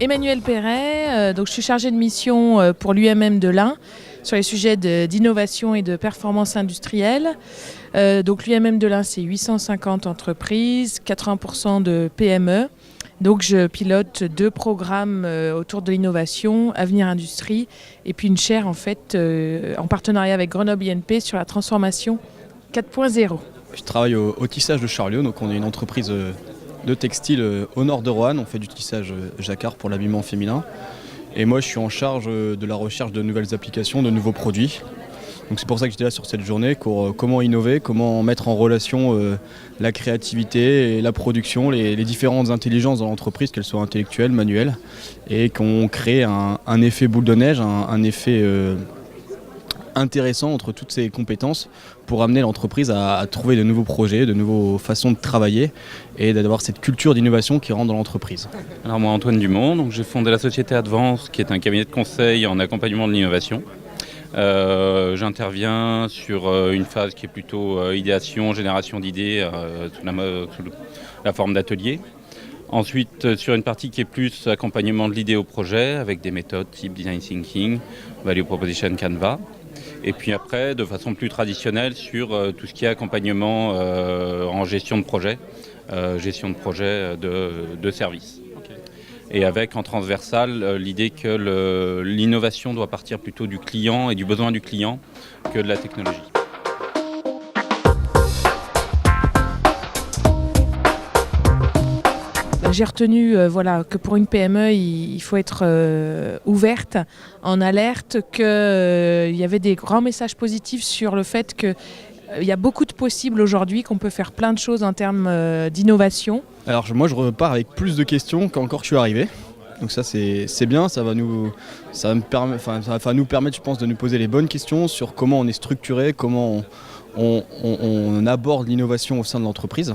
Emmanuel Perret, donc je suis chargée de mission pour l'UMM de l'Ain sur les sujets d'innovation et de performance industrielle. Donc l'UMM de l'Ain, c'est 850 entreprises, 80% de PME. Donc je pilote 2 programmes autour de l'innovation, Avenir Industrie, et puis une chaire en fait en partenariat avec Grenoble INP sur la transformation 4.0. Je travaille au tissage de Charlieu, donc on est une entreprise de textile au nord de Roanne. On fait du tissage jacquard pour l'habillement féminin. Et moi je suis en charge de la recherche de nouvelles applications, de nouveaux produits. Donc c'est pour ça que j'étais là sur cette journée, pour comment innover, comment mettre en relation la créativité et la production, les différentes intelligences dans l'entreprise, qu'elles soient intellectuelles, manuelles, et qu'on crée un effet boule de neige, un effet intéressant entre toutes ces compétences pour amener l'entreprise à trouver de nouveaux projets, de nouvelles façons de travailler et d'avoir cette culture d'innovation qui rentre dans l'entreprise. Alors moi Antoine Dumont, donc j'ai fondé la société Advance qui est un cabinet de conseil en accompagnement de l'innovation. J'interviens sur une phase qui est plutôt idéation, génération d'idées sous la forme d'atelier. Ensuite, sur une partie qui est plus accompagnement de l'idée au projet avec des méthodes type Design Thinking, Value Proposition Canva. Et puis après, de façon plus traditionnelle, sur tout ce qui est accompagnement en gestion de projet de services. Okay. Et avec en transversal l'idée que l'innovation doit partir plutôt du client et du besoin du client que de la technologie. J'ai retenu que pour une PME, il faut être ouverte, en alerte, qu'il y avait des grands messages positifs sur le fait qu'il y a beaucoup de possibles aujourd'hui, qu'on peut faire plein de choses en termes d'innovation. Alors moi je repars avec plus de questions qu'encore je suis arrivé. Donc ça c'est bien, ça va nous permettre je pense de nous poser les bonnes questions sur comment on est structuré, comment on aborde l'innovation au sein de l'entreprise.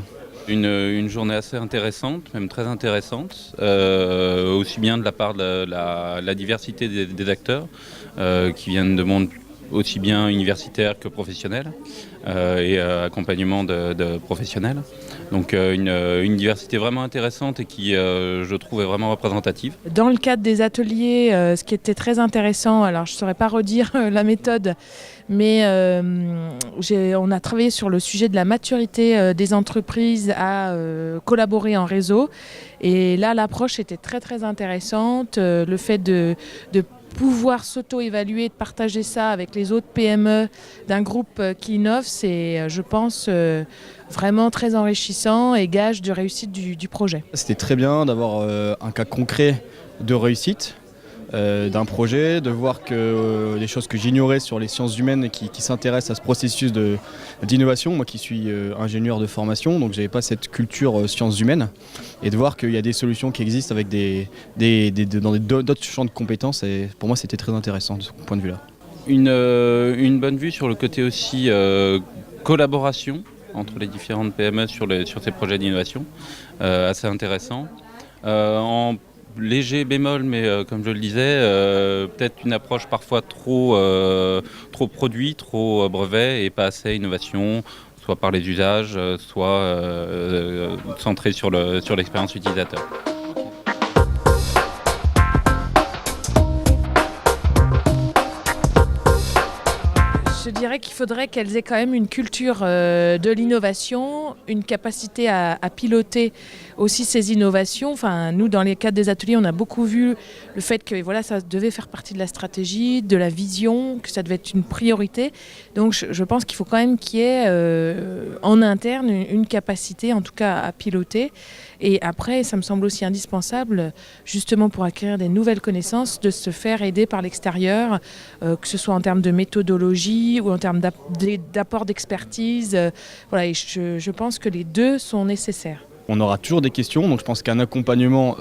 Une journée assez intéressante, même très intéressante, aussi bien de la part de la diversité des acteurs qui viennent de mondes aussi bien universitaires que professionnels et accompagnement de professionnels. Donc une diversité vraiment intéressante et qui, je trouve, est vraiment représentative. Dans le cadre des ateliers, ce qui était très intéressant, alors je ne saurais pas redire la méthode, mais on a travaillé sur le sujet de la maturité des entreprises à collaborer en réseau. Et là, l'approche était très très intéressante. Le fait de pouvoir s'auto-évaluer, de partager ça avec les autres PME d'un groupe qui innove, c'est, je pense, vraiment très enrichissant et gage de réussite du projet. C'était très bien d'avoir un cas concret de réussite d'un projet, de voir que les choses que j'ignorais sur les sciences humaines et qui s'intéressent à ce processus d'innovation, moi qui suis ingénieur de formation, donc j'avais pas cette culture sciences humaines, et de voir qu'il y a des solutions qui existent avec dans d'autres champs de compétences, et pour moi c'était très intéressant de ce point de vue-là. Une bonne vue sur le côté aussi collaboration entre les différentes PME sur ces projets d'innovation, assez intéressant. En léger bémol, mais comme je le disais, peut-être une approche parfois trop produit, trop brevet et pas assez innovation, soit par les usages, soit centré sur l'expérience utilisateur. Je dirais qu'il faudrait qu'elles aient quand même une culture de l'innovation, une capacité à piloter aussi ces innovations. Enfin, nous, dans les cadres des ateliers, on a beaucoup vu le fait que ça devait faire partie de la stratégie, de la vision, que ça devait être une priorité. Donc je pense qu'il faut quand même qu'il y ait en interne une capacité, en tout cas, à piloter. Et après, ça me semble aussi indispensable, justement pour acquérir des nouvelles connaissances, de se faire aider par l'extérieur, que ce soit en termes de méthodologie ou en termes d'apport d'expertise. Et je pense que les deux sont nécessaires. On aura toujours des questions, donc je pense qu'un accompagnement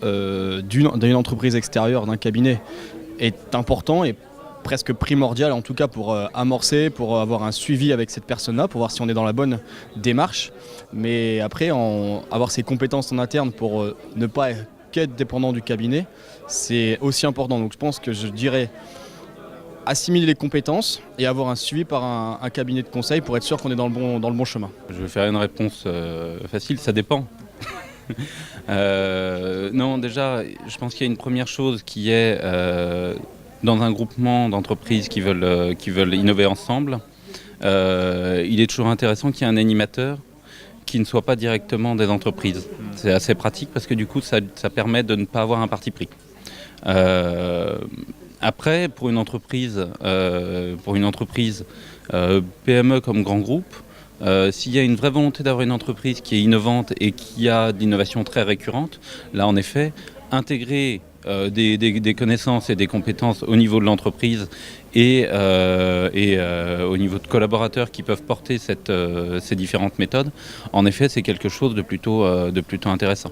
d'une entreprise extérieure, d'un cabinet, est important et presque primordial, en tout cas pour amorcer, pour avoir un suivi avec cette personne-là, pour voir si on est dans la bonne démarche. Mais après, avoir ses compétences en interne pour ne pas qu'être dépendant du cabinet, c'est aussi important. Donc je pense que je dirais assimiler les compétences et avoir un suivi par un cabinet de conseil pour être sûr qu'on est dans le bon chemin. Je vais faire une réponse facile, ça dépend. Non, déjà, je pense qu'il y a une première chose qui est dans un groupement d'entreprises qui veulent innover ensemble. Il est toujours intéressant qu'il y ait un animateur qui ne soit pas directement des entreprises. C'est assez pratique parce que du coup, ça permet de ne pas avoir un parti pris. Après, pour une entreprise PME comme grand groupe, s'il y a une vraie volonté d'avoir une entreprise qui est innovante et qui a de l'innovation très récurrente, là en effet, intégrer des connaissances et des compétences au niveau de l'entreprise et au niveau de collaborateurs qui peuvent porter ces différentes méthodes, en effet, c'est quelque chose de plutôt intéressant.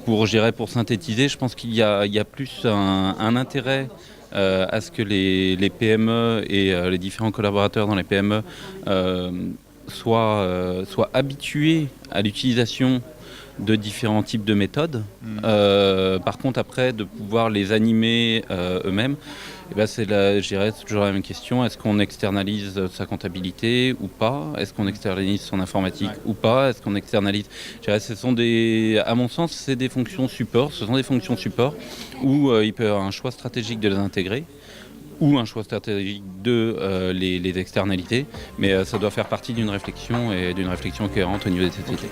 Pour synthétiser, je pense qu'il y a plus un intérêt à ce que les PME et les différents collaborateurs dans les PME soient habitués à l'utilisation de différents types de méthodes. Par contre, après, de pouvoir les animer eux-mêmes, je dirais, c'est toujours la même question. Est-ce qu'on externalise sa comptabilité ou pas? Est-ce qu'on externalise son informatique ou pas? Est-ce qu'on externalise... Je dirais, à mon sens, c'est des fonctions support. Ce sont des fonctions support où il peut y avoir un choix stratégique de les intégrer ou un choix stratégique de les externalités. Mais ça doit faire partie d'une réflexion et d'une réflexion cohérente au niveau des sociétés.